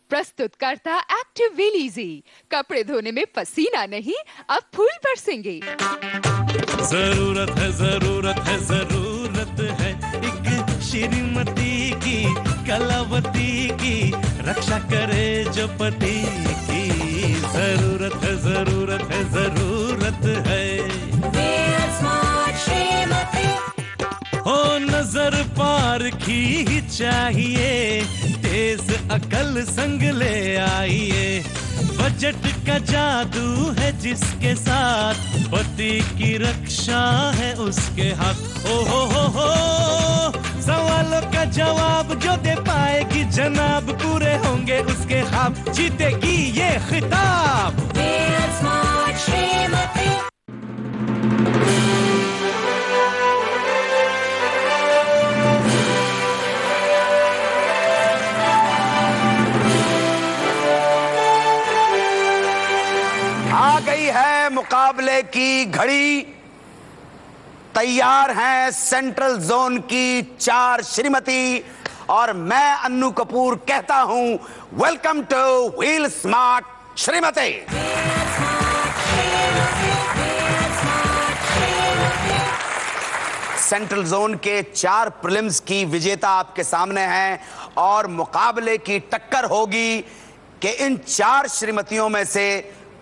प्रस्तुत करता active wheel easy. कपड़े धोने में पसीना नहीं, अब फूल बरसेंगे। जरूरत है जरूरत है जरूरत है एक श्रीमती की, कलावती की, रक्षा करे जो पति की। जरूरत है जरूरत है जरूरत है हो नजर पार की ही चाहिए, तेज अकल संग ले आइए। बजट का जादू है जिसके साथ, पति की रक्षा है उसके हाथ। ओ हो सवालों का जवाब जो दे पाएगी जनाब, पूरे होंगे उसके ख्वाब, जीतेगी ये खिताब। आ गई है मुकाबले की घड़ी। तैयार हैं सेंट्रल जोन की 4 श्रीमती और मैं अन्नू कपूर कहता हूं welcome two wheel smart Shrimati. Central zone के 4 प्रीलिम्स की विजेता आपके सामने हैं और मुकाबले की टक्कर होगी कि इन 4 श्रीमतियों में से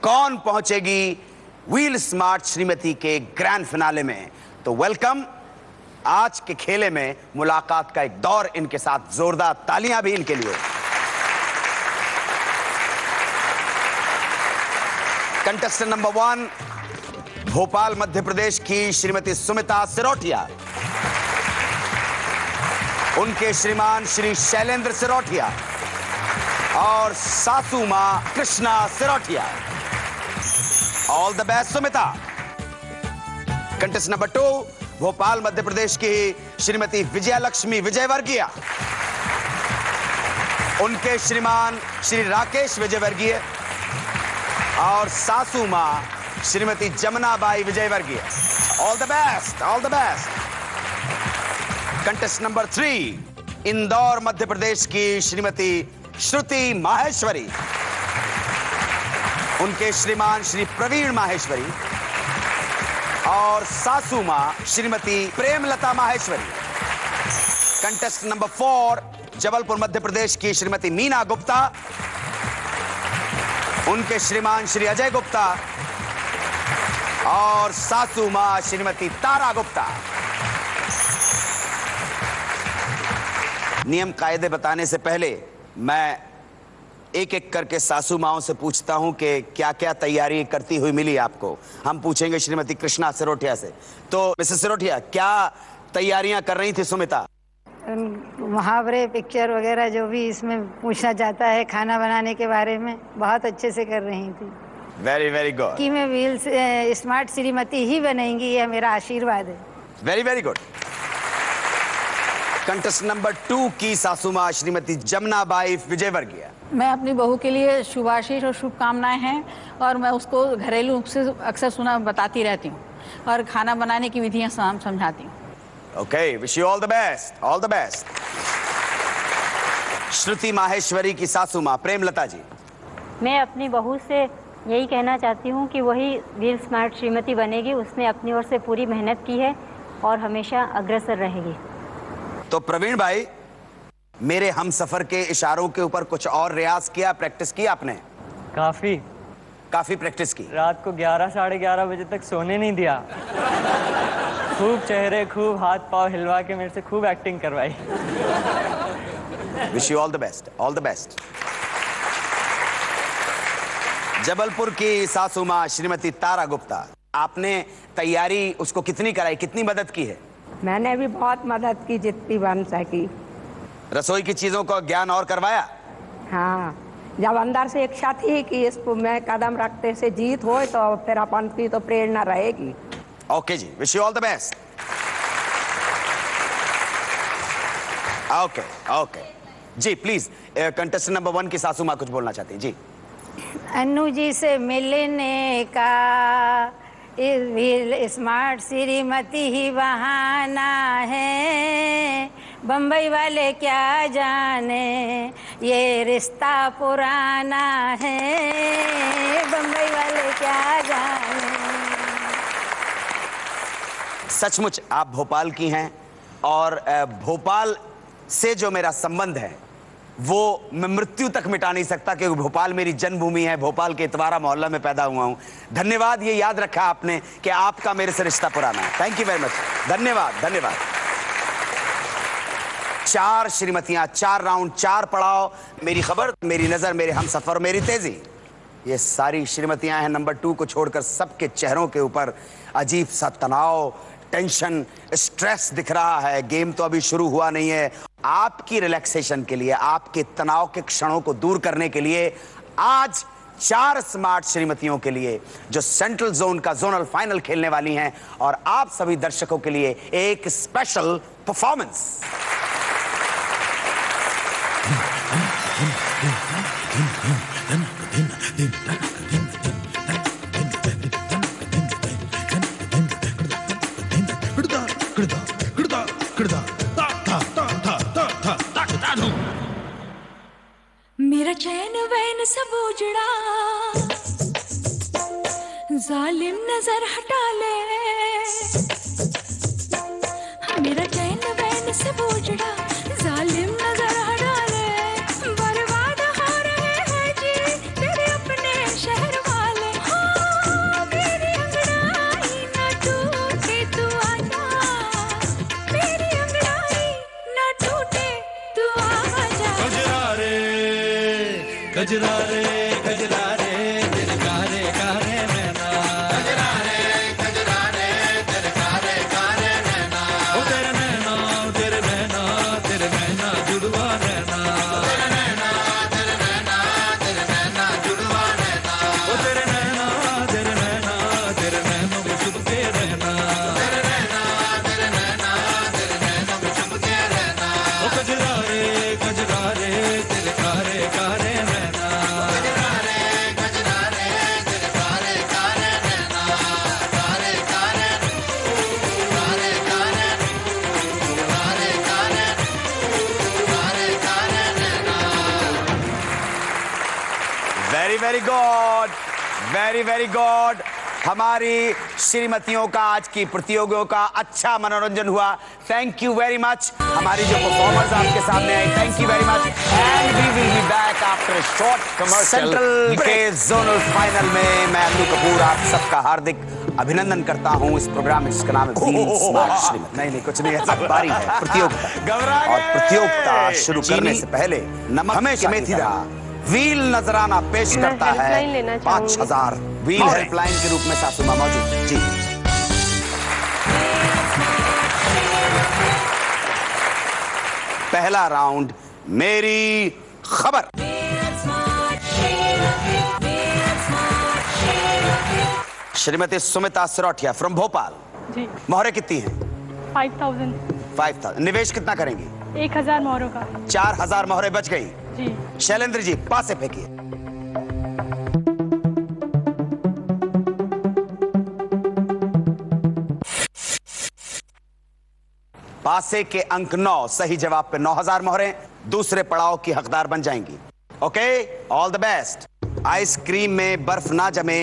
कौन पहुंचेगी व्हील स्मार्ट श्रीमती के ग्रैंड फिनाले में। तो वेलकम। आज के खेले में मुलाकात का एक दौर इनके साथ, जोरदार तालियां भी इनके लिए। कंटेस्टेंट नंबर 1 भोपाल मध्य प्रदेश की श्रीमती सुमिता सिरोठिया, उनके श्रीमान श्री शैलेंद्र सिरोठिया और सासू मां Krishna Sirothia. All the best Sumita. Contest number 2 Bhopal Madhya Pradesh की श्रीमती विजया लक्ष्मी विजयवर्गीय, उनके श्रीमान श्री राकेश विजयवर्गीय और सासू मां Shrimati Jamunabai Vijayvargiya. All the best, all the best. Contest number 3 Indore Madhya Pradesh की श्रीमती श्रुति माहेश्वरी, उनके श्रीमान श्री प्रवीण माहेश्वरी और सासू मां श्रीमती प्रेमलता माहेश्वरी। कंटेस्ट नंबर 4 जबलपुर मध्य प्रदेश की श्रीमती मीना गुप्ता, उनके श्रीमान श्री अजय गुप्ता और सासू मां श्रीमती तारा गुप्ता। नियम कायदे बताने से पहले मैं एक एक करके सासू माओं से पूछता हूं कि क्या क्या तैयारी करती हुई मिली आपको। हम पूछेंगे श्रीमती कृष्णा सिरोठिया से। तो मिसेस सिरोठिया, क्या तैयारियां कर रही थी सुमिता? मुहावरे, पिक्चर वगैरह जो भी इसमें पूछना जाता है खाना बनाने के बारे में, बहुत अच्छे से कर रही थी। Very very good. कि मैं व्हील स्मार्ट श्रीमती ही बनेंगी, यह मेरा आशीर्वाद है। Very very good. Contest number 2 की सासू मां श्रीमती जमुनाबाई विजयवर्गीय। मैं अपनी बहू के लिए शुभाशीष और शुभकामनाएं हैं और मैं उसको घरेलू नुस्खे अक्सर सुना बताती रहती हूँ और खाना बनाने की विधियां समझाती हूँ। Okay, wish you all the best, all the best. Shruti Maheshwari की सासू मां प्रेमलता जी। मैं अपनी बहू से यही कहना चाहती हूँ कि वही व्हील स्मार्ट श्रीमती बनेगी। उसने अपनी ओर से पूरी मेहनत की है और हमेशा अग्रसर रहेगी। तो प्रवीण भाई, मेरे हम सफर के इशारों के ऊपर कुछ और रियाज किया, प्रैक्टिस की आपने? काफी प्रैक्टिस की। रात को 11 साढ़े 11 बजे तक सोने नहीं दिया। खूब चेहरे, खूब हाथ पांव हिलवा के मेरे से खूब एक्टिंग करवाई। Wish you all the best, all the best. Jabalpur की सासू मां श्रीमती तारा गुप्ता, आपने तैयारी उसको कितनी कराई, कितनी मदद की है? मैंने भी बहुत मदद की जितनी बन सकी। रसोई की चीजों का ज्ञान और करवाया? हाँ, जब अंदर से इच्छा थी कि इस में कदम रखते से जीत हो तो फिर अपन की तो प्रेरणा रहेगी। Okay ji, wish you all the best. Okay okay ji, please contestant number 1 की सासू मां कुछ बोलना चाहती है जी। अन्नू जी से मिलने का इस स्मार्ट श्रीमती ही बहाना है, बम्बई वाले क्या जाने ये रिश्ता पुराना है, बम्बई वाले क्या जाने। सचमुच आप भोपाल की हैं और भोपाल से जो मेरा संबंध है वो मैं मृत्यु तक मिटा नहीं सकता, क्योंकि भोपाल मेरी जन्मभूमि है। भोपाल के इतवारा मोहल्ला में पैदा हुआ हूं। धन्यवाद, ये याद रखा आपने कि आपका मेरे से रिश्ता पुराना है। थैंक यू वेरी मच, धन्यवाद धन्यवाद। 4 श्रीमतियां, 4 राउंड, 4 पड़ाव, मेरी खबर, मेरी नजर, मेरे हमसफर, मेरी तेजी। ये सारी श्रीमतियां हैं। नंबर 2 को छोड़कर सबके चेहरों के ऊपर अजीब सा तनाव, टेंशन, स्ट्रेस दिख रहा है। गेम तो अभी शुरू हुआ नहीं है। आपकी रिलैक्सेशन के लिए, आपके तनाव के क्षणों को दूर करने के लिए आज 4 स्मार्ट श्रीमतियों के लिए जो सेंट्रल जोन का जोनल फाइनल खेलने वाली हैं, और आप सभी दर्शकों के लिए एक स्पेशल परफॉर्मेंस। मेरा चैन वैन सब उजड़ा, जालिम नजर हटा ले। मेरा चैन वैन सब उजड़ा, जालिम नजर हटा ले। बर्बाद हो रहे हैं जी तेरे अपने शहर वाले। हाँ, मेरी अंगड़ाई ना टूटे तू आजा, मेरी अंगड़ाई ना टूटे तू आजा। गजरा रे गजरा रे तेरे कारे कारे नैना, गजरा रे तेरे कारे कारे नैना। ओ तेरे नैना जुड़वा नैना, तेरे नैना जुड़वा नैना। ओ तेरे नैना को छुप के रहना, तेरे नैना को छुप के रहना। ओ गजरा रे तेरे कारे कारे नैना। Very good, very good. हमारी श्रीमतियों का आज की प्रतियोगियों का अच्छा मनोरंजन हुआ। Thank you very much. हमारी जो परफॉर्मर्स आपके सामने आई, thank you very much. And we will be back after short commercial. Central के जोनल फाइनल में मैं अन्नू कपूर आप सबका हार्दिक अभिनंदन करता हूं। इस प्रोग्राम जिसका नाम है नहीं कुछ नहीं, ऐसा बारी है प्रतियोगिता। और प्रतियोगिता शुरू करने से पहले नमक हमेशा मेथी रहा व्हील नजराना पेश करता है 5000। व्हील हेल्पलाइन के रूप में सासुमा मौजूद जी। पहला राउंड, मेरी खबर। श्रीमती सुमिता सिरोठिया फ्रॉम भोपाल जी। मोहरे कितनी हैं? 5000। निवेश कितना करेंगी? 1000 मोहरों का। 4000 मोहरे बच गई जी। शैलेंद्र जी पासे फेंकिए। पासे के अंक 9, सही जवाब पे 9000 मोहरें दूसरे पड़ाव की हकदार बन जाएंगी। Okay, all the best. Ice cream में बर्फ ना जमे,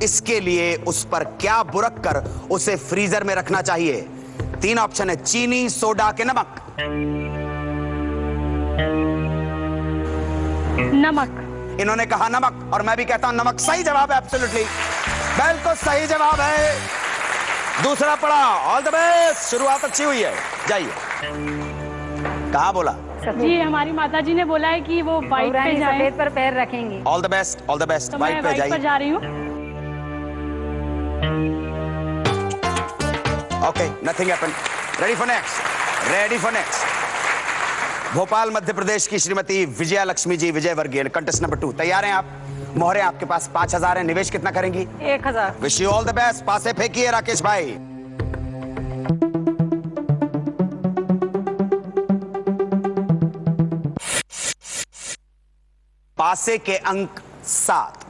इसके लिए उस पर क्या बुरक कर उसे फ्रीजर में रखना चाहिए? 3 ऑप्शन है, चीनी, सोडा के नमक। नमक। इन्होंने कहा नमक और मैं भी कहता हूं नमक। सही जवाब है, एब्सोल्युटली बिल्कुल सही जवाब है। दूसरा पड़ाव, ऑल द बेस्ट। शुरुआत अच्छी हुई है, जाइए। कहा बोला जी? हमारी माताजी ने बोला है कि वो वाइट पे जाएं। सफेद पर पैर रखेंगे। All the best, all the best. तो वाइट मैं पे वाइट पर जाइए। जा रही हूँ। Okay, nothing happened. Ready for next, ready for next. Bhopal Madhya Pradesh की श्रीमती विजया लक्ष्मी जी विजयवर्गीय, कंटेस्ट नंबर 2। तैयार हैं आप? मोहरे आपके पास 5000 है। निवेश कितना करेंगी? 1000। Wish you all the best. पासे फेंकिए राकेश भाई। पासे के अंक 7,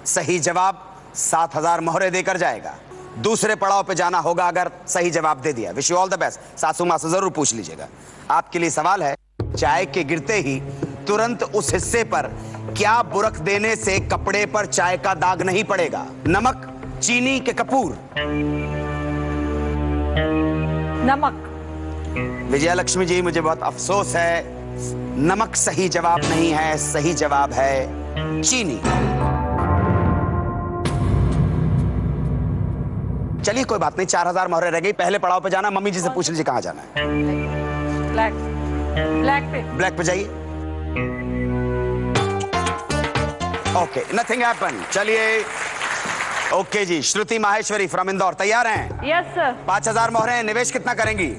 सही जवाब 7000 मोहरे देकर जाएगा। दूसरे पड़ाव पे जाना होगा अगर सही जवाब दे दिया। Wish you all the best. सासू मां से जरूर पूछ लीजिएगा। आपके लिए सवाल है, चाय के गिरते ही तुरंत उस हिस्से पर क्या बुरक देने से कपड़े पर चाय का दाग नहीं पड़ेगा? नमक, चीनी के कपूर? नमक। विजया लक्ष्मी जी, मुझे बहुत अफसोस है, नमक सही जवाब नहीं है। सही जवाब है चीनी। चलिए कोई बात नहीं, 4000 मोहरें रह गई। पहले पड़ाव पे जाना। मम्मी जी से पूछ लीजिए कहां जाना है। ब्लैक पे जाइए। Okay, nothing happen. चलिए ओके जी। श्रुति माहेश्वरी फ्रॉम इंदौर तैयार हैं? Yes sir. 5000 मोहरें। निवेश कितना करेंगी?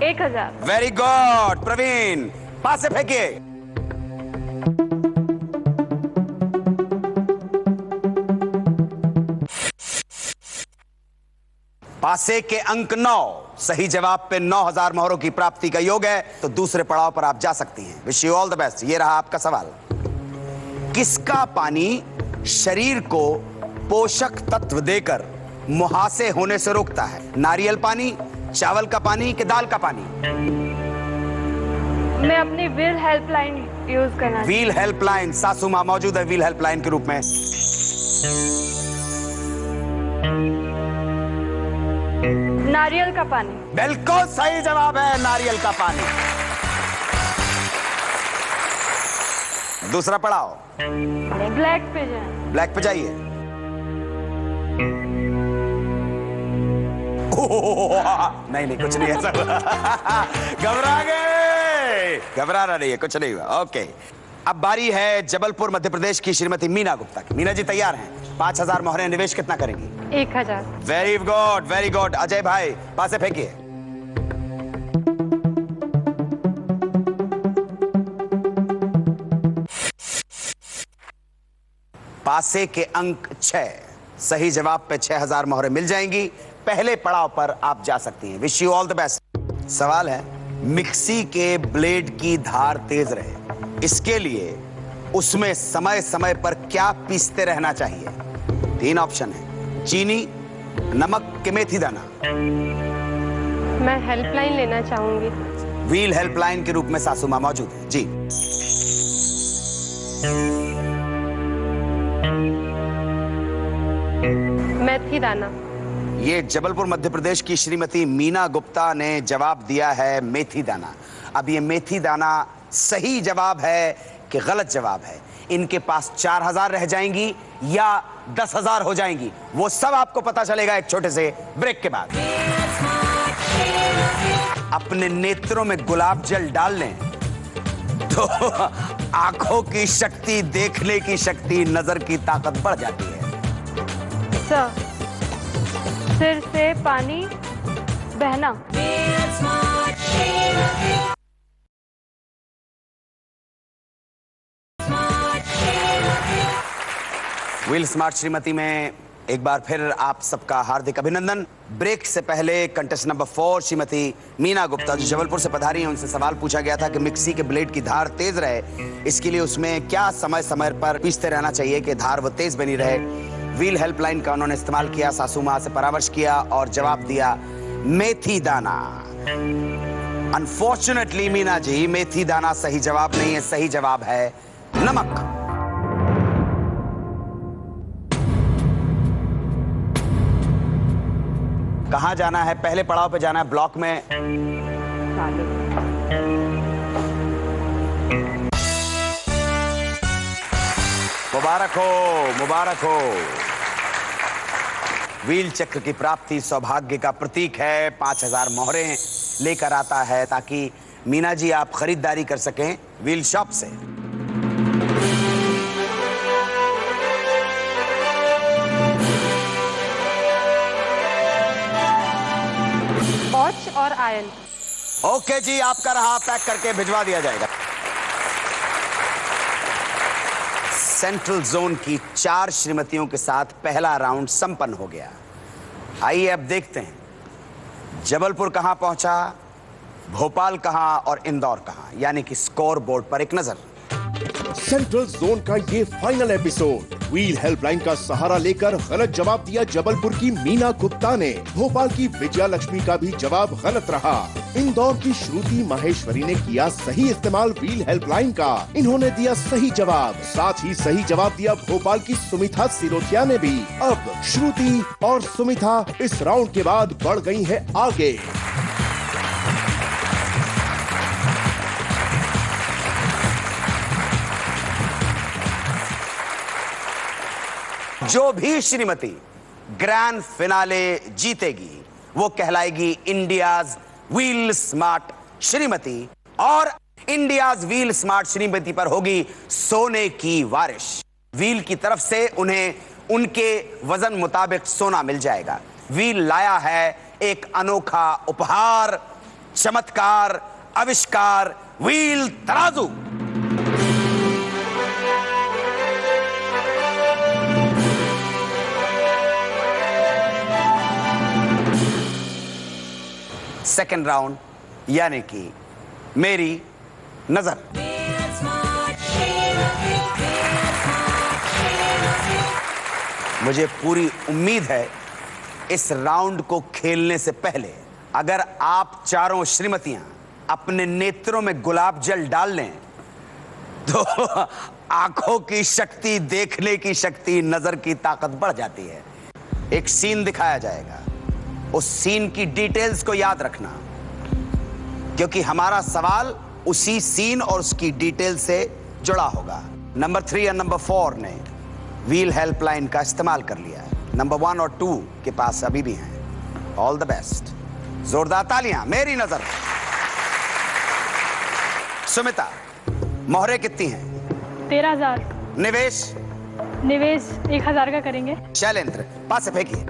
1000। Very good. प्रवीण, पास से फेंकिए। पासे के अंक 9। सही जवाब पे 9000 मोहरों की प्राप्ति का योग है, तो दूसरे पड़ाव पर आप जा सकती हैं। Wish you all the best. ये रहा आपका सवाल। किसका पानी शरीर को पोषक तत्व देकर मुहासे होने से रोकता है? नारियल पानी, चावल का पानी कि दाल का पानी? मैं अपनी व्हील हेल्पलाइन यूज करना। Wheel helpline. सासू मां मौजूद है व्हील हेल्पलाइन के रूप में। नारियल का पानी। बिल्कुल सही जवाब है, नारियल का पानी। दूसरा पड़ाव। ब्लैक पे जाए। ब्लैक पे जाइए। नहीं कुछ नहीं है सर। घबरा गए। घबराना नहीं है, कुछ नहीं हुआ। ओके, अब बारी है जबलपुर मध्य प्रदेश की श्रीमती मीना गुप्ता की। मीना जी तैयार हैं? 5000 मोहरें। निवेश कितना करेंगी? 1000। Very good, very good. Ajay भाई, पासे फेंकिए। पासे के अंक 6। सही जवाब पे 6000 मोहरें मिल जाएंगी। पहले पड़ाव पर आप जा सकती हैं। Wish you all the best. सवाल है, मिक्सी के ब्लेड की धार तेज रहे, इसके लिए उसमें समय समय पर क्या पीसते रहना चाहिए? 3 ऑप्शन है, चीनी, नमक कि मेथी दाना? मैं हेल्पलाइन लेना चाहूंगी। व्हील हेल्पलाइन के रूप में सासू मां मौजूद है जी। मेथी दाना। ये जबलपुर मध्य प्रदेश की श्रीमती मीना गुप्ता ने जवाब दिया है मेथी दाना। अब ये मेथी दाना सही जवाब है कि गलत जवाब है? इनके पास 4000 रह जाएंगी या 10000 हो जाएंगी, वो सब आपको पता चलेगा एक छोटे से ब्रेक के बाद। अपने नेत्रों में गुलाब जल डाल लें तो आंखों की शक्ति, देखने की शक्ति, नजर की ताकत बढ़ जाती है। सर, सिर से पानी बहना। व्हील स्मार्ट श्रीमती में एक बार फिर आप सबका हार्दिक अभिनंदन। ब्रेक से पहले कंटेस्ट नंबर 4 श्रीमती मीना गुप्ता जो जबलपुर से पधारी हैं, उनसे सवाल पूछा गया था कि मिक्सी के ब्लेड की धार तेज रहे, इसके लिए उसमें क्या समय समय पर पीसते रहना चाहिए कि धार वो तेज बनी रहे? व्हील हेल्पलाइन का उन्होंने इस्तेमाल किया, सासू मां से परामर्श किया और जवाब दिया मेथी दाना। अनफॉर्चुनेटली मीना जी, मेथी दाना सही जवाब नहीं है। सही जवाब है नमक। कहां जाना है? पहले पड़ाव पे जाना है ब्लॉक में। मुबारक हो, मुबारक हो। व्हील चक्र की प्राप्ति सौभाग्य का प्रतीक है। 5000 मोहरें लेकर आता है ताकि मीना जी आप खरीदारी कर सकें व्हील शॉप से। वॉच और आयरन। ओके जी, आपका रहा, पैक करके भिजवा दिया जाएगा। सेंट्रल जोन की 4 श्रीमतियों के साथ पहला राउंड संपन्न हो गया। आइए अब देखते हैं जबलपुर कहां पहुंचा, भोपाल कहां और इंदौर कहां, यानी कि स्कोर बोर्ड पर एक नजर। सेंट्रल जोन का ये फाइनल एपिसोड व्हील हेल्पलाइन का सहारा लेकर गलत जवाब दिया जबलपुर की मीना गुप्ता ने। भोपाल की विजया लक्ष्मी का भी जवाब गलत रहा। इंदौर की श्रुति माहेश्वरी ने किया सही इस्तेमाल व्हील हेल्पलाइन का, इन्होंने दिया सही जवाब। साथ ही सही जवाब दिया भोपाल की सुमिता सिरोथिया ने भी। अब श्रुति और सुमिता इस राउंड के बाद बढ़ गई है आगे। जो भी श्रीमती ग्रैंड फिनाले जीतेगी वो कहलाएगी इंडियाज व्हील स्मार्ट श्रीमती, और इंडियाज व्हील स्मार्ट श्रीमती पर होगी सोने की वारिश। व्हील की तरफ से उन्हें उनके वजन मुताबिक सोना मिल जाएगा। व्हील लाया है एक अनोखा उपहार, चमत्कार, आविष्कार, व्हील तराजू। सेकेंड राउंड यानी कि मेरी नजर। मुझे पूरी उम्मीद है इस राउंड को खेलने से पहले अगर आप चारों श्रीमतियां अपने नेत्रों में गुलाब जल डाल लें तो आंखों की शक्ति, देखने की शक्ति, नजर की ताकत बढ़ जाती है। एक सीन दिखाया जाएगा, उस सीन की डिटेल्स को याद रखना, क्योंकि हमारा सवाल उसी सीन और उसकी डिटेल से जुड़ा होगा। नंबर 3 और नंबर 4 ने व्हील हेल्पलाइन का इस्तेमाल कर लिया है। नंबर 1 और 2 के पास अभी भी हैं। ऑल द बेस्ट, जोरदार तालियां मेरी नजर। सुमिता, मोहरे कितनी हैं? 13,000। निवेश? निवेश 1,000 का करेंगे। शैलेंद्र, पास से फेंकिए।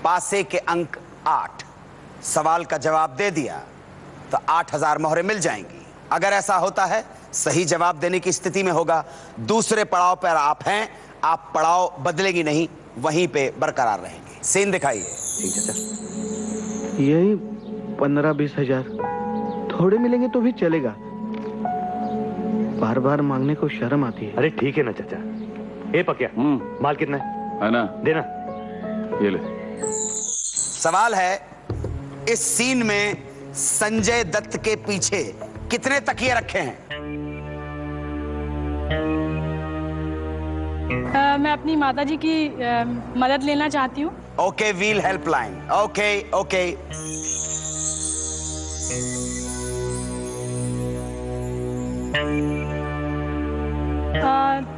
पासे के अंक 8। सवाल का जवाब दे दिया तो 8,000 मोहरें मिल जाएंगी। अगर ऐसा होता है सही जवाब देने की स्थिति में होगा। दूसरे पड़ाव पर आप हैं, आप पड़ाव बदलेगी नहीं, वहीं पे बरकरार रहेंगे। सीन दिखाइए। ठीक है सर। यही 15-20 हजार थोड़े मिलेंगे तो भी चलेगा, बार बार मांगने को शर्म आती है। अरे ठीक है ना चाचा। ए पक्या, माल कितना है ना? देना। ये ले। सवाल है, इस सीन में संजय दत्त के पीछे कितने तकिए रखे हैं? मैं अपनी माताजी की मदद लेना चाहती हूँ। Okay, wheel helpline. Okay okay.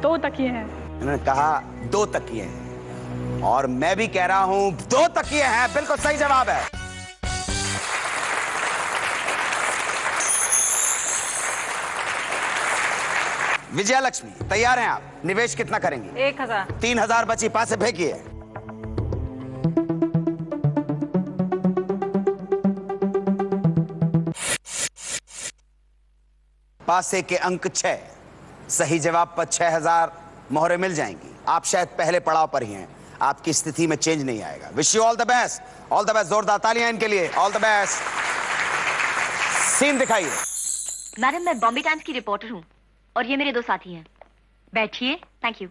दो तकिए हैं। उन्होंने कहा 2 तकिए हैं, और मैं भी कह रहा हूं 2 तकिए हैं। बिल्कुल सही जवाब है। विजया लक्ष्मी, तैयार हैं आप? निवेश कितना करेंगी? 1,000। 3,000 बची, पास से फेंकिए। पासे के अंक 6। सही जवाब पर 6,000 मोहरें मिल जाएंगी। आप शायद पहले पड़ाव पर ही हैं, आपकी स्थिति में चेंज नहीं आएगा। Wish you all the best. All the best. जोरदार तालियां इनके लिए। All the best. सीन दिखाइए। मैडम, मैं बॉम्बे टाइम्स की रिपोर्टर हूँ और ये मेरे 2 साथी हैं। बैठिए। Thank you.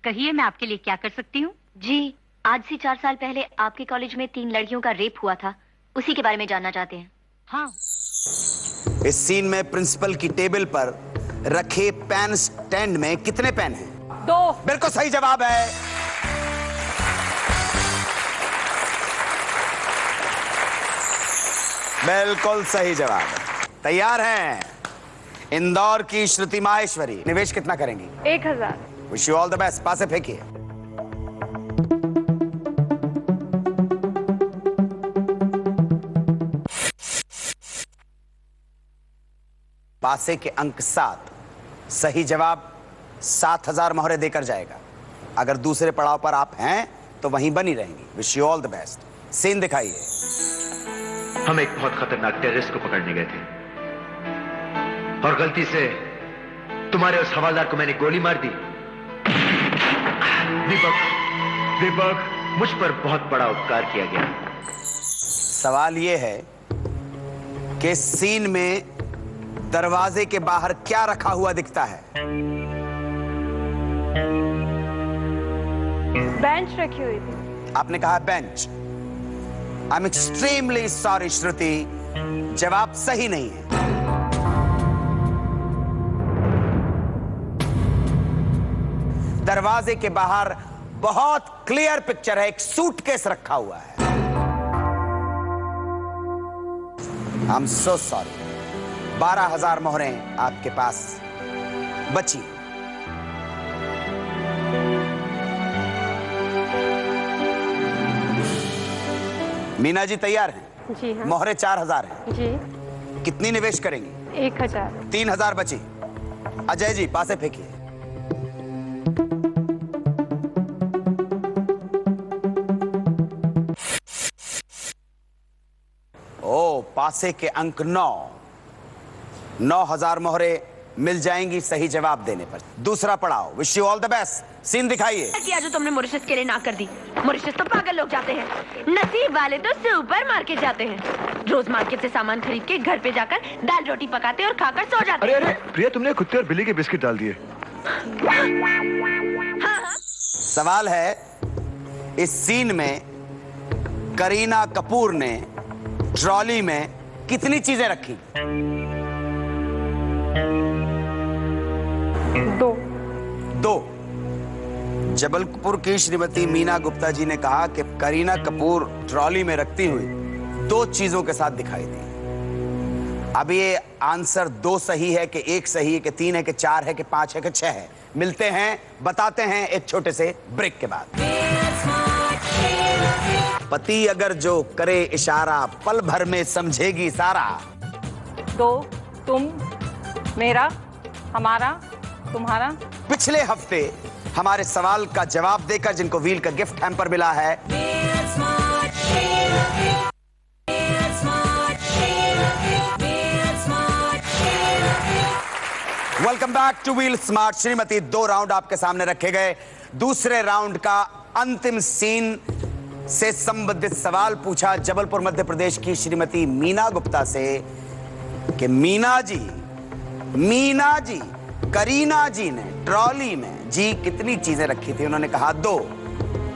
कहिए, मैं आपके लिए क्या कर सकती हूँ? जी, आज से 4 साल पहले आपके कॉलेज में 3 लड़कियों का रेप हुआ था, उसी के बारे में जानना चाहते हैं। हाँ। इस सीन में प्रिंसिपल की टेबल पर रखे पेन स्टैंड में कितने पेन हैं? 2। बिल्कुल सही जवाब है। बिल्कुल सही जवाब है। तैयार हैं? इंदौर की श्रुति माहेश्वरी, निवेश कितना करेंगी? 1,000। Wish you all the best. पास से फेंकिए। पासे के अंक 7। सही जवाब 7,000 मोहरें देकर जाएगा। अगर दूसरे पड़ाव पर आप हैं तो वहीं बनी रहेंगी। Wish you all the best. Scene दिखाइए। हम एक बहुत खतरनाक टेररिस्ट को पकड़ने गए थे और गलती से तुम्हारे उस हवालदार को मैंने गोली मार दी। दीपक, मुझ पर बहुत बड़ा उपकार किया गया। सवाल यह है कि इस सीन में दरवाजे के बाहर क्या रखा हुआ दिखता है? बेंच रखी हुई थी। आपने कहा bench. I am extremely sorry Shruti, जवाब सही नहीं है। दरवाजे के बाहर बहुत क्लियर पिक्चर है, एक सूटकेस रखा हुआ है। I am so sorry. 12,000 मोहरें आपके पास बची। मीना जी तैयार हैं? जी हाँ। मोहरें 4,000 हैं। जी। कितनी निवेश करेंगी? 1,000। 3,000 बची। अजय जी पासे फेंकिए। ओ, पासे के अंक 9। 9,000 मोहरें मिल जाएंगी सही जवाब देने पर। दूसरा पड़ाव। Wish you all the best. Scene दिखाइए। किया जो तुमने मॉरिशस के लिए ना कर दी। मॉरिशस तो पागल लोग जाते हैं, नसीब वाले तो सुपर मार्केट जाते हैं। रोज मार्केट से सामान खरीद के घर पे जाकर दाल रोटी पकाते और खाकर सो जाते हैं। अरे प्रिया, तुमने कुत्ते और बिल्ली के बिस्किट डाल दिए। सवाल है, इस सीन में करीना कपूर ने ट्रॉली में कितनी चीजें रखी? 2। जबलपुर की श्रीमती मीना गुप्ता जी ने कहा कि करीना कपूर ट्रॉली में रखती हुई 2 चीजों के साथ दिखाई दी। अब ये आंसर 2 सही है कि 1 सही है कि 3 है कि 4 है कि 5 है कि 6 है? मिलते हैं, बताते हैं एक छोटे से ब्रेक के बाद। पति अगर जो करे इशारा, पल भर में समझेगी सारा। 2 तुम, मेरा, हमारा, तुम्हारा। पिछले हफ्ते हमारे सवाल का जवाब देकर जिनको व्हील का गिफ्ट हैम्पर मिला है, welcome back two wheel smart Shrimati. 2 round आपके सामने रखे गए। दूसरे राउंड का अंतिम सीन से संबंधित सवाल पूछा जबलपुर मध्य प्रदेश की श्रीमती मीना गुप्ता से कि मीना जी करीना जी ने ट्रॉली में जी कितनी चीजें रखी थी? उन्होंने कहा 2।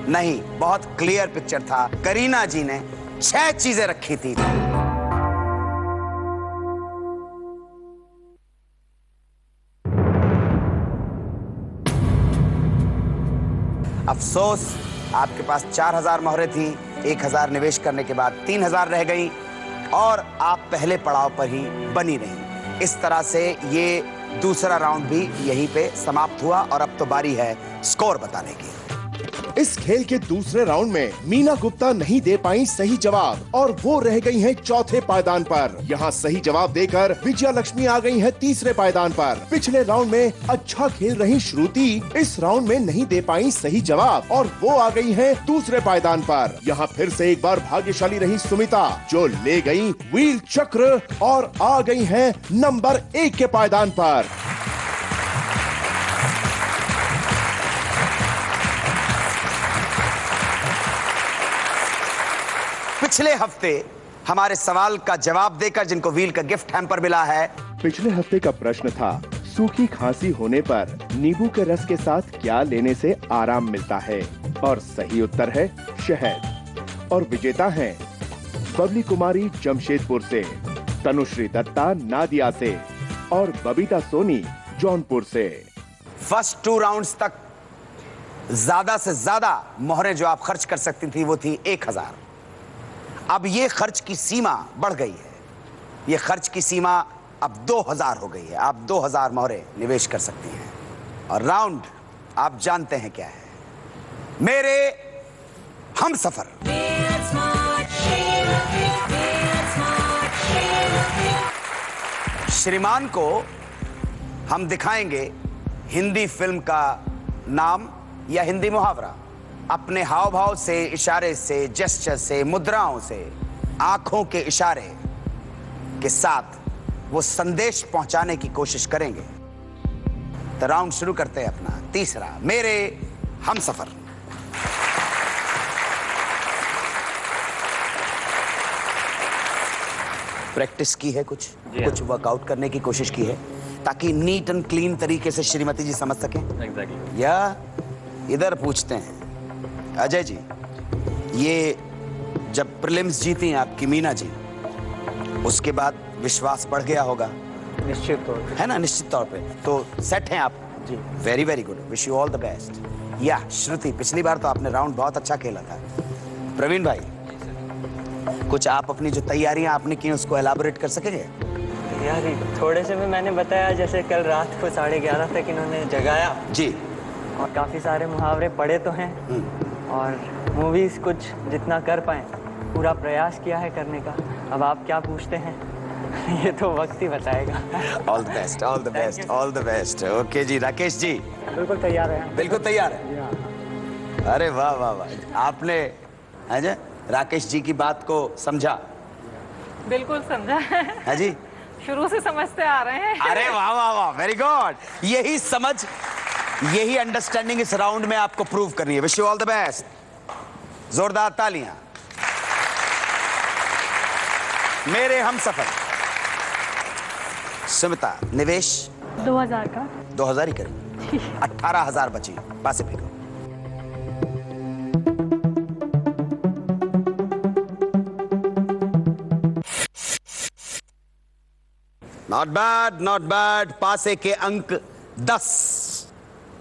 नहीं, बहुत क्लियर पिक्चर था। करीना जी ने 6 चीजें रखी थी। अफसोस, आपके पास 4,000 मोहरें थी। 1,000 निवेश करने के बाद 3,000 रह गई और आप पहले पड़ाव पर ही बनी रही। इस तरह से ये दूसरा राउंड भी यहीं पे समाप्त हुआ और अब तो बारी है स्कोर बताने की। इस खेल के दूसरे राउंड में मीना गुप्ता नहीं दे पाई सही जवाब और वो रह गई हैं चौथे पायदान पर। यहाँ सही जवाब देकर विजया लक्ष्मी आ गई है तीसरे पायदान पर। पिछले राउंड में अच्छा खेल रही श्रुति इस राउंड में नहीं दे पाई सही जवाब और वो आ गई है दूसरे पायदान पर। यहाँ फिर से एक बार भाग्यशाली रही सुमिता, जो ले गई व्हील चक्र और आ गई है नंबर 1 के पायदान पर। पिछले हफ्ते हमारे सवाल का जवाब देकर जिनको व्हील का गिफ्ट हैम्पर मिला है, पिछले हफ्ते का प्रश्न था, सूखी खांसी होने पर नींबू के रस के साथ क्या लेने से आराम मिलता है? और सही उत्तर है शहद। और विजेता हैं बबली कुमारी जमशेदपुर से, तनुश्री दत्ता नादिया से और बबीता सोनी जौनपुर से। फर्स्ट 2 राउंड्स तक ज्यादा से ज्यादा मोहरें जो आप खर्च कर सकती थी वो थी 1,000। अब ये खर्च की सीमा बढ़ गई है। ये खर्च की सीमा अब 2,000 हो गई है। आप 2,000 मोहरें निवेश कर सकती हैं। और राउंड आप जानते हैं क्या है, मेरे हम सफर। श्रीमान को हम दिखाएंगे हिंदी फिल्म का नाम या हिंदी मुहावरा। अपने हाव भाव से, इशारे से, जेस्चर से, मुद्राओं से, आंखों के इशारे के साथ वो संदेश पहुंचाने की कोशिश करेंगे। तो राउंड शुरू करते हैं अपना तीसरा, मेरे हम सफर। प्रैक्टिस की है कुछ जी कुछ वर्कआउट करने की कोशिश की है ताकि नीट एंड क्लीन तरीके से श्रीमती जी समझ सकें? एग्जैक्टली। या इधर पूछते हैं अजय जी, ये जब प्रीलिम्स जीती आपकी मीना जी, उसके बाद विश्वास बढ़ गया होगा निश्चित तौर पे, है ना? निश्चित तौर पे तो सेट हैं आप जी। Very very good, wish you all the best. या श्रुति, पिछली बार तो आपने राउंड बहुत अच्छा खेला था। प्रवीण भाई, कुछ आप अपनी जो तैयारियां आपने की उसको एलाबोरेट कर सकेंगे? यार थोड़े से में मैंने बताया, जैसे कल रात को 11:30 तक इन्होंने जगाया जी, और काफ़ी सारे मुहावरे पढ़े तो हैं और मूवीज़ कुछ जितना कर पाए पूरा प्रयास किया है करने का। अब आप क्या पूछते हैं ये तो वक्त ही बताएगा। All the best, all the best, all the best. Okay ji, Rakesh ji बिल्कुल तैयार है। बिल्कुल तैयार है। अरे वाह वाह वाह, आपने अजय राकेश जी की बात को समझा? बिल्कुल समझा है जी, शुरू से समझते आ रहे हैं। अरे वाह वाह वाह, वेरी गुड। यही समझ, यही अंडरस्टैंडिंग इस राउंड में आपको प्रूव करनी है। Wish you all the best. जोरदार तालियां। मेरे हमसफर सुमिता, निवेश 2000 का 2000 ही करें। 18,000 बची पासे फेंको। Not bad, not bad. पासे के अंक 10।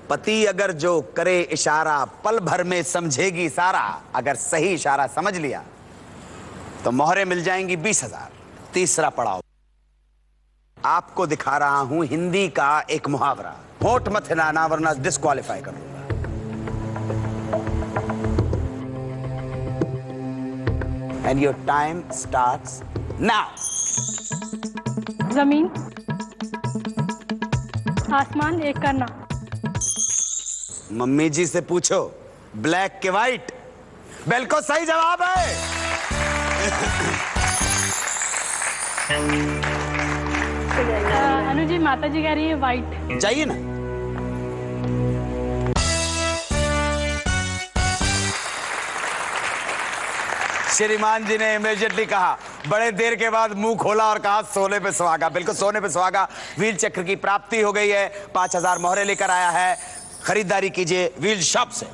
पति अगर जो करे इशारा, पल भर में समझेगी सारा। अगर सही इशारा समझ लिया तो मोहरें मिल जाएंगी 20,000। तीसरा पड़ाव आपको दिखा रहा हूं, हिंदी का एक मुहावरा। होठ मत हिलाना वरना डिस्क्वालीफाई कर दूंगा। And your time starts now. जमीन आसमान एक करना। मम्मी जी से पूछो, ब्लैक के व्हाइट। बिल्कुल सही जवाब है। अनु जी, माता जी कह रही है वाइट। चाहिए ना? श्रीमान जी ने इमीडिएटली कहा, बड़े देर के बाद मुंह खोला और कहा सोने पे सुहागा। बिल्कुल सोने पे सुहागा। व्हील चक्र की प्राप्ति हो गई है। 5,000 मोहरे लेकर आया है। खरीदारी कीजिए व्हील शॉप से।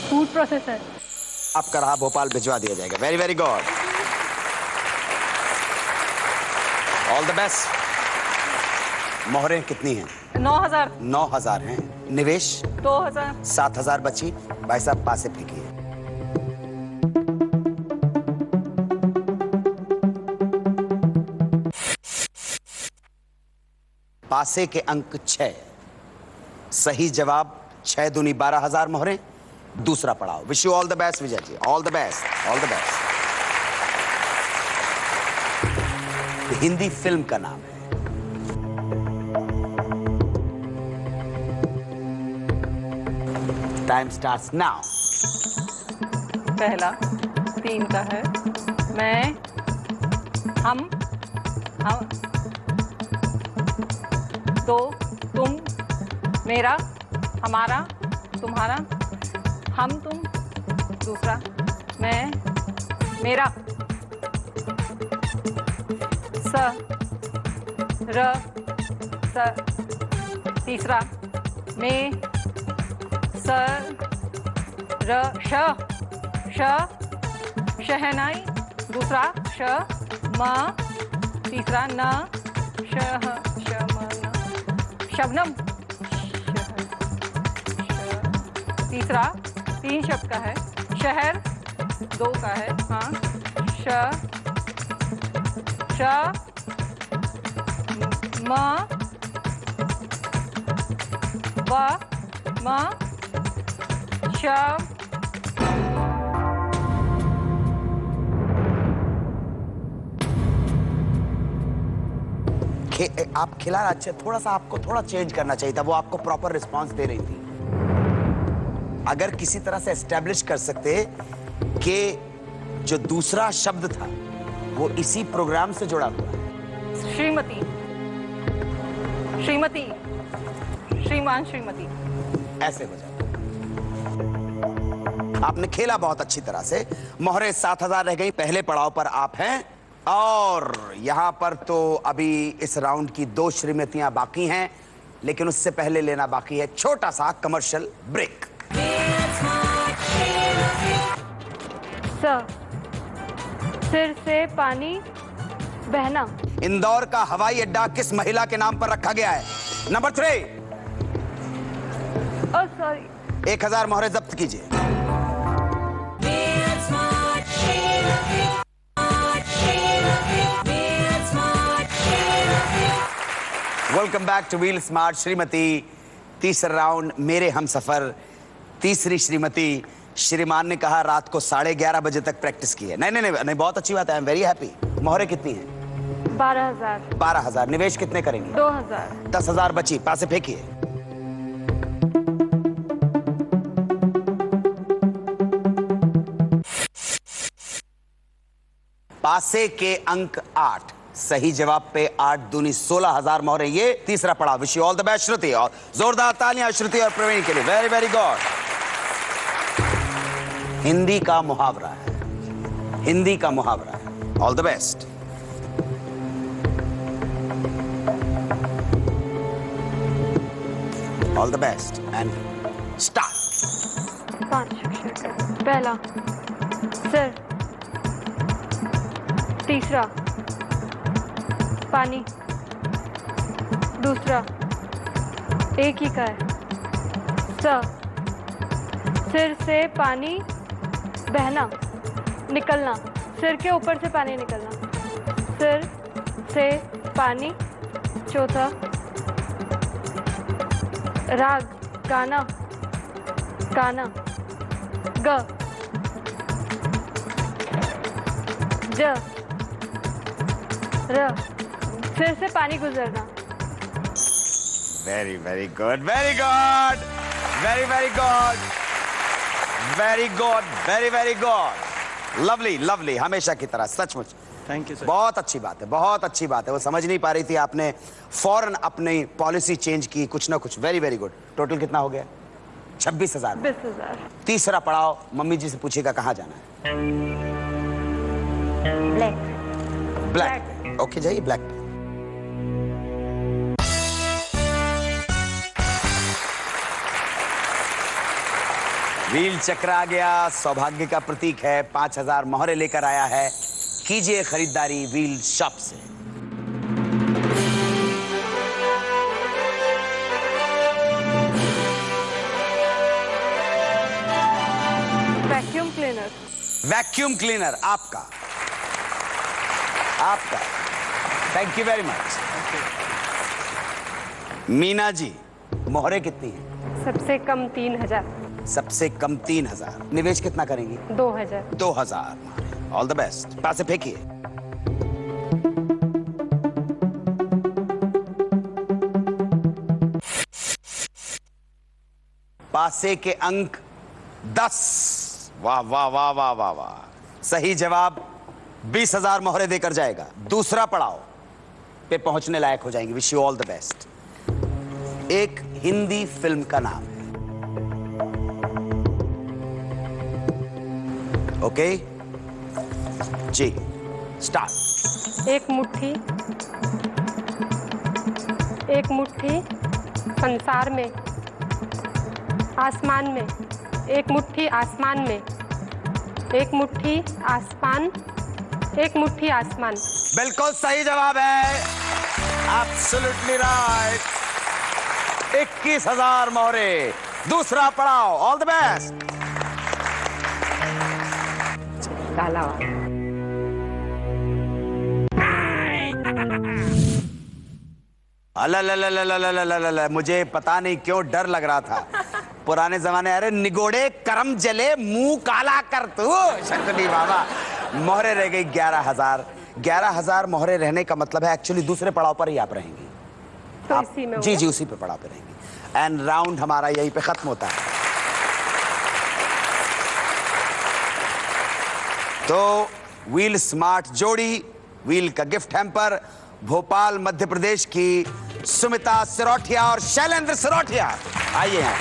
Food processor. आपका रहा, भोपाल भिजवा दिया जाएगा। Very very good, all the best. मोहरें कितनी हैं? 9,000। 9,000 हैं। निवेश 2,000। 7,000 बची। भाई साहब पासे फेंकिए। पासे के अंक 6। सही जवाब 6 दूनी 12,000 मोहरें। दूसरा पड़ाव। Wish you all the best Vijay ji, all the best, all the best. Hindi film का नाम है। Time starts now. पहला 3 का है। मैं, हम, तो, तुम, मेरा, हमारा, तुम्हारा, हम, तुम। दूसरा, मैं, मेरा, स, र, स। तीसरा, मैं, स, र, श, श, शहनाई। दूसरा, श, म। तीसरा, न, श, श, म, न। शबनम। तीसरा 3 शब्द का है। शहर 2 का है। हाँ, श, म, व, म, श। आप खिला अच्छे, थोड़ा सा आपको थोड़ा चेंज करना चाहिए था। वो आपको प्रॉपर रिस्पांस दे रही थी। अगर किसी तरह से एस्टेब्लिश कर सकते कि जो दूसरा शब्द था वो इसी प्रोग्राम से जुड़ा हुआ है। श्रीमती, श्रीमती, श्रीमती। श्रीमान श्रीमती। ऐसे हो जाए। आपने खेला बहुत अच्छी तरह से। मोहरे 7000 रह गई। पहले पड़ाव पर आप हैं और यहां पर तो अभी इस राउंड की 2 श्रीमतियां बाकी हैं, लेकिन उससे पहले लेना बाकी है छोटा सा कमर्शियल ब्रेक। सिर से पानी बहना। इंदौर का हवाई अड्डा किस महिला के नाम पर रखा गया है? नंबर 3। सॉरी। 1000 मोहरे जब्त कीजिए। Welcome back two wheel smart Shrimati. तीसरा राउंड मेरे हम सफर। तीसरी श्रीमती, श्रीमान ने कहा रात को 11:30 बजे तक प्रैक्टिस की है। नहीं, बहुत अच्छी बात है। I am very happy. मोहरे कितनी है? 12,000। 12,000। निवेश कितने करेंगे? 2,000। 10,000 बची। पासे फेंकिए। पासे के अंक 8। सही जवाब पे 8 दूनी 16,000 मोहरे। ये तीसरा पड़ाव। Wish you all the best Shruti, और जोरदार तालियां श्रुति और प्रवीण के लिए। Very very good. हिंदी का मुहावरा है, हिंदी का मुहावरा है। All the best. All the best and start. 5 अक्षर। पहला सिर, तीसरा पानी, दूसरा एक ही का है। सिर से पानी बहना, निकलना। सिर के ऊपर से पानी निकलना। सिर से पानी। चौथा राग, गाना, गाना। ग, ज, र, सिर से पानी गुजरना। Very very good, very good, very very good, very good, very very good. Lovely lovely, हमेशा की तरह। सचमुच थैंक यू सर। बहुत अच्छी बात है, बहुत अच्छी बात है। वो समझ नहीं पा रही थी, आपने फौरन अपनी पॉलिसी चेंज की कुछ ना कुछ। Very very good. टोटल कितना हो गया? 26,000। 20,000। तीसरा पड़ाव, मम्मी जी से पूछेगा कहाँ जाना है? ब्लैक। ब्लैक। ओके जाइए ब्लैक। व्हील चक्र आ गया, सौभाग्य का प्रतीक है। 5,000 मोहरे लेकर आया है। कीजिए खरीदारी व्हील शॉप से। Vacuum cleaner. वैक्यूम क्लीनर आपका, आपका। Thank you very much. Meena ji, मोहरे कितनी है? सबसे कम 3,000। सबसे कम 3,000। निवेश कितना करेंगी? 2,000। 2,000। All the best. पासे फेंकिए। पासे के अंक 10। वाह वाह वाह वाह वाह वाह। सही जवाब 20,000 मोहरे देकर जाएगा। दूसरा पड़ाव पे पहुंचने लायक हो जाएंगे। Wish you all the best. एक हिंदी फिल्म का नाम है। ओके जी, स्टार्ट। एक मुट्ठी संसार में, आसमान में। एक मुट्ठी आसमान में, एक मुट्ठी आसमान, एक मुट्ठी आसमान। बिल्कुल सही जवाब है। Absolutely right. 21,000 मोहरे। दूसरा पड़ाव। All the best. काला अल्लाह, मुझे पता नहीं क्यों डर लग रहा था। पुराने जमाने, अरे निगोड़े करम जले मुंह काला कर तू शकुनी बाबा। मोहरे रह गई 11,000। 11,000 मोहरे रहने का मतलब है एक्चुअली दूसरे पड़ाव पर ही आप रहेंगी। तो इसी में जी जी, उसी पे पड़ाव पे रहेंगी। एंड राउंड हमारा यहीं पे खत्म होता है। तो व्हील स्मार्ट जोड़ी, व्हील का गिफ्ट हैम्पर, भोपाल मध्य प्रदेश की सुमिता सिरोठिया और शैलेंद्र सिरोठिया। आइए यहाँ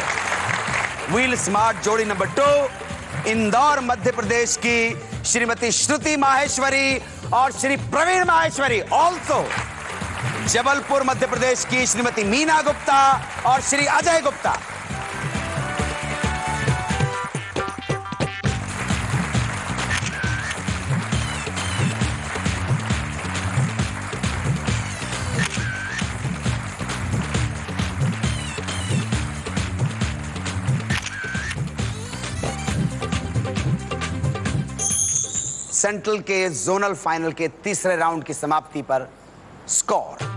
व्हील स्मार्ट जोड़ी नंबर 2 इंदौर मध्य प्रदेश की श्रीमती श्रुति माहेश्वरी और श्री प्रवीण माहेश्वरी। ऑल्सो जबलपुर मध्य प्रदेश की श्रीमती मीना गुप्ता और श्री अजय गुप्ता। सेंट्रल के जोनल फाइनल के तीसरे राउंड की समाप्ति पर स्कोर।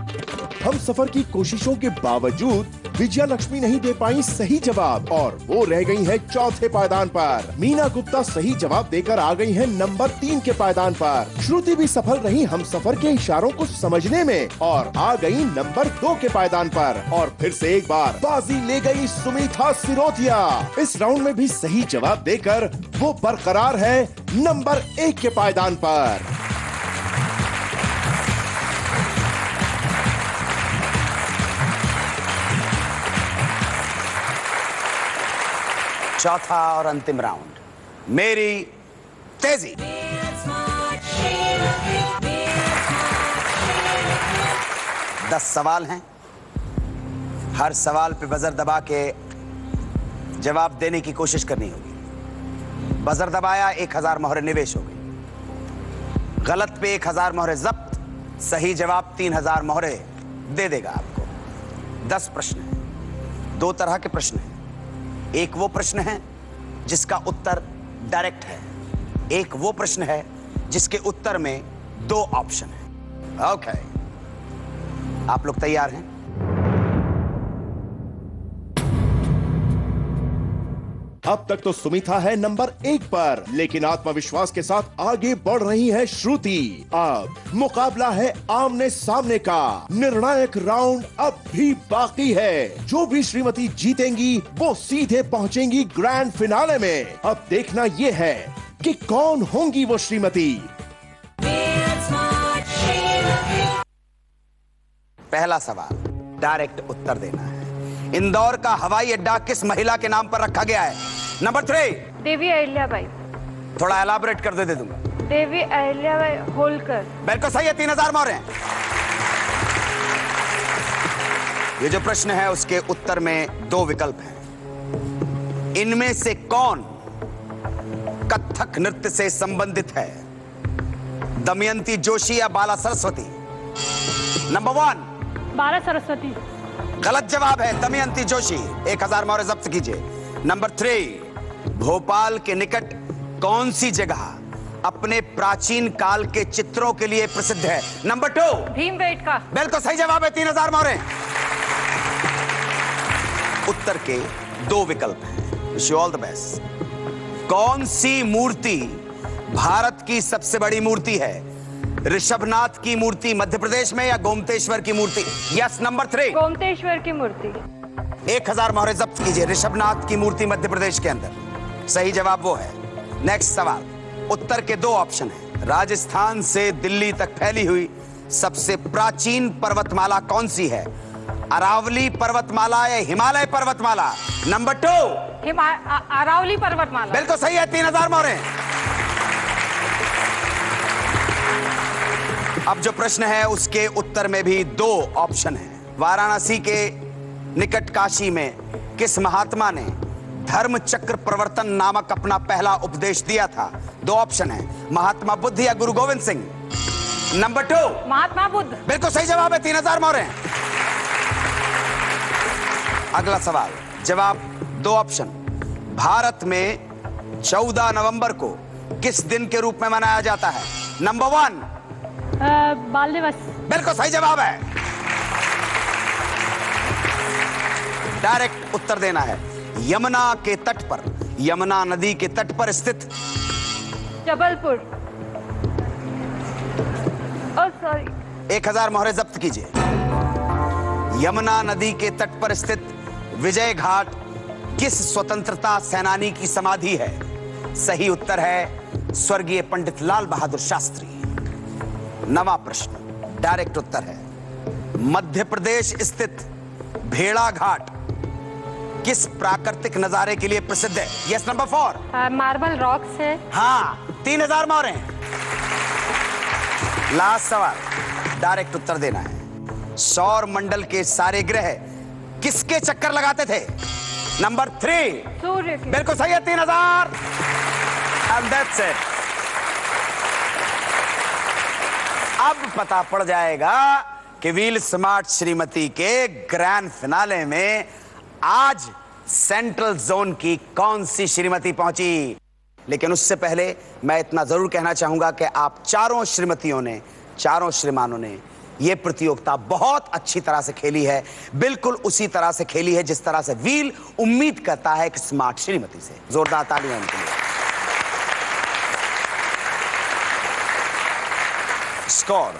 हम सफर की कोशिशों के बावजूद विजया लक्ष्मी नहीं दे पाई सही जवाब और वो रह गई है चौथे पायदान पर। मीना गुप्ता सही जवाब देकर आ गई है नंबर 3 के पायदान पर। श्रुति भी सफल रही हम सफर के इशारों को समझने में और आ गई नंबर 2 के पायदान पर। और फिर से एक बार बाजी ले गई सुमिता सिरोठिया। इस राउंड में भी सही जवाब देकर वो बरकरार है नंबर 1 के पायदान पर। चौथा और अंतिम राउंड, मेरी तेजी। 10 सवाल हैं। हर सवाल पे बजर दबा के जवाब देने की कोशिश करनी होगी। बजर दबाया 1000 मोहरे निवेश हो गई। गलत पे 1000 मोहरे जब्त, सही जवाब 3000 मोहरे दे देगा आपको। 10 प्रश्न हैं। 2 तरह के प्रश्न हैं। एक वो प्रश्न है जिसका उत्तर डायरेक्ट है, एक वो प्रश्न है जिसके उत्तर में 2 ऑप्शन है। ओके, आप लोग तैयार हैं? अब तक तो सुमिता है नंबर 1 पर, लेकिन आत्मविश्वास के साथ आगे बढ़ रही है श्रुति। अब मुकाबला है आमने सामने का। निर्णायक राउंड अब भी बाकी है। जो भी श्रीमती जीतेंगी वो सीधे पहुंचेंगी ग्रैंड फिनाले में। अब देखना ये है कि कौन होंगी वो श्रीमती। पहला सवाल, डायरेक्ट उत्तर देना है। इंदौर का हवाई अड्डा किस महिला के नाम पर रखा गया है? नंबर 3 देवी अहिल्याबाई। थोड़ा एलाबोरेट कर दे दूंगा। देवी अहिल्याबाई होलकर। बिल्कुल सही है, 3000 मोहरे हैं। ये जो प्रश्न है उसके उत्तर में 2 विकल्प हैं। इनमें से कौन कथक नृत्य से संबंधित है? दमयंती जोशी या बाला सरस्वती? नंबर 1 बाला सरस्वती। गलत जवाब है दमयंती जोशी। 1000 मोहरे जब्त कीजिए। नंबर 3 भोपाल के निकट कौन सी जगह अपने प्राचीन काल के चित्रों के लिए प्रसिद्ध है? नंबर 2 भीमबेटका। बिल्कुल सही जवाब है, 3000 मोहरे। उत्तर के 2 विकल्प हैं। Wish you all the best. कौन सी मूर्ति भारत की सबसे बड़ी मूर्ति है? ऋषभनाथ की मूर्ति मध्य प्रदेश में या गोमतेश्वर की मूर्ति? यस, नंबर 3 गोमतेश्वर की मूर्ति। 1000 मोहरे जब्त कीजिए। ऋषभनाथ की मूर्ति मध्य प्रदेश के अंदर। सही जवाब वो है। नेक्स्ट सवाल, उत्तर के 2 ऑप्शन हैं। राजस्थान से दिल्ली तक फैली हुई सबसे प्राचीन पर्वतमाला कौन सी है? अरावली पर्वतमाला या हिमालय पर्वतमाला? नंबर 2 अरावली पर्वतमाला। बिल्कुल सही है, 3000 मोहरे। अब जो प्रश्न है उसके उत्तर में भी 2 ऑप्शन हैं। वाराणसी के निकट काशी में किस महात्मा ने धर्म चक्र प्रवर्तन नामक अपना पहला उपदेश दिया था? 2 ऑप्शन हैं। महात्मा बुद्ध या गुरु गोविंद सिंह? नंबर 2 महात्मा बुद्ध। बिल्कुल सही जवाब है, 3000 मोहरे। अगला सवाल, जवाब 2 ऑप्शन। भारत में 14 नवंबर को किस दिन के रूप में मनाया जाता है? नंबर 1 बाल दिवस। बिल्कुल सही जवाब है। डायरेक्ट उत्तर देना है। यमुना के तट पर, यमुना नदी के तट पर स्थित जबलपुर। Oh sorry. 1000 मोहरे जब्त कीजिए। यमुना नदी के तट पर स्थित विजय घाट किस स्वतंत्रता सेनानी की समाधि है? सही उत्तर है स्वर्गीय पंडित लाल बहादुर शास्त्री। 9वां प्रश्न, डायरेक्ट उत्तर है। मध्य प्रदेश स्थित भेड़ा घाट किस प्राकृतिक नजारे के लिए प्रसिद्ध है? यस नंबर 4 मार्बल रॉक से। हाँ, 3000 मोहरे हैं। लास्ट सवाल, डायरेक्ट उत्तर देना है। सौर मंडल के सारे ग्रह किसके चक्कर लगाते थे? नंबर 3 सूर्य के। बिल्कुल सही है, 3000 एंड दैट्स इट। अब पता पड़ जाएगा कि व्हील स्मार्ट श्रीमती के ग्रैंड फिनाले में आज सेंट्रल जोन की कौन सी श्रीमती पहुंची। लेकिन उससे पहले मैं इतना जरूर कहना चाहूंगा कि आप चारों श्रीमतियों ने, चारों श्रीमानों ने यह प्रतियोगिता बहुत अच्छी तरह से खेली है। बिल्कुल उसी तरह से खेली है जिस तरह से व्हील उम्मीद करता है कि स्मार्ट श्रीमती से। जोरदार तालियां उनके लिए। स्कोर,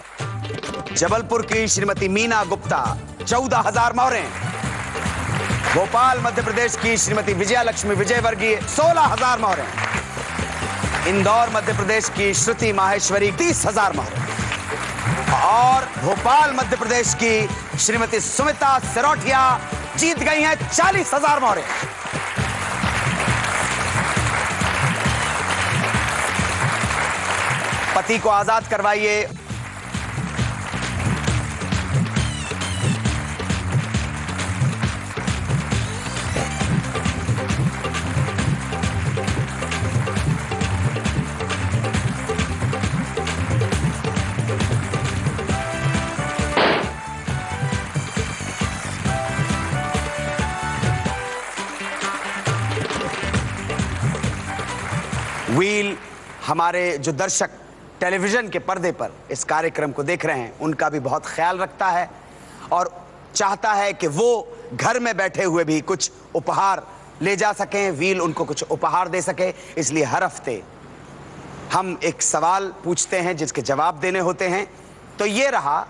जबलपुर की श्रीमती मीना गुप्ता 14,000 मोहरे, भोपाल मध्य प्रदेश की श्रीमती विजया लक्ष्मी विजयवर्गीय 16,000 मोहरे, इंदौर मध्य प्रदेश की श्रुति माहेश्वरी 30,000 मोहरे और भोपाल मध्य प्रदेश की श्रीमती सुमिता सिरोठिया जीत गई हैं 40,000 मोहरे। पति को आजाद करवाइए। व्हील हमारे जो दर्शक टेलीविजन के पर्दे पर इस कार्यक्रम को देख रहे हैं उनका भी बहुत ख्याल रखता है और चाहता है कि वो घर में बैठे हुए भी कुछ उपहार ले जा सकें, व्हील उनको कुछ उपहार दे सके। इसलिए हर हफ्ते हम एक सवाल पूछते हैं जिसके जवाब देने होते हैं। तो ये रहा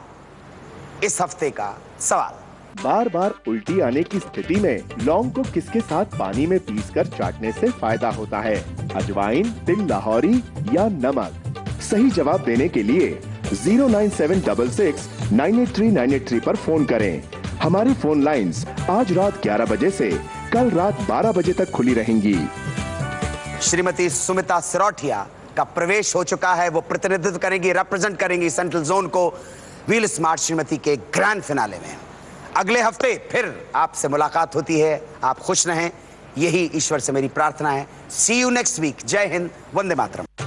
इस हफ्ते का सवाल। बार बार उल्टी आने की स्थिति में लौंग को किसके साथ पानी में पीसकर चाटने से फायदा होता है? अजवाइन, तिल लाहौरी या नमक? सही जवाब देने के लिए 09766 983 983 पर फोन करें। हमारी फोन लाइंस आज रात 11 बजे से कल रात 12 बजे तक खुली रहेंगी। श्रीमती सुमिता सिरोठिया का प्रवेश हो चुका है। वो प्रतिनिधित्व करेंगी, रिप्रेजेंट करेंगी सेंट्रल जोन को व्हील स्मार्ट श्रीमती के ग्रैंड फिनाले में। अगले हफ्ते फिर आपसे मुलाकात होती है। आप खुश रहें, यही ईश्वर से मेरी प्रार्थना है। सी यू नेक्स्ट वीक। जय हिंद, वंदे मातरम।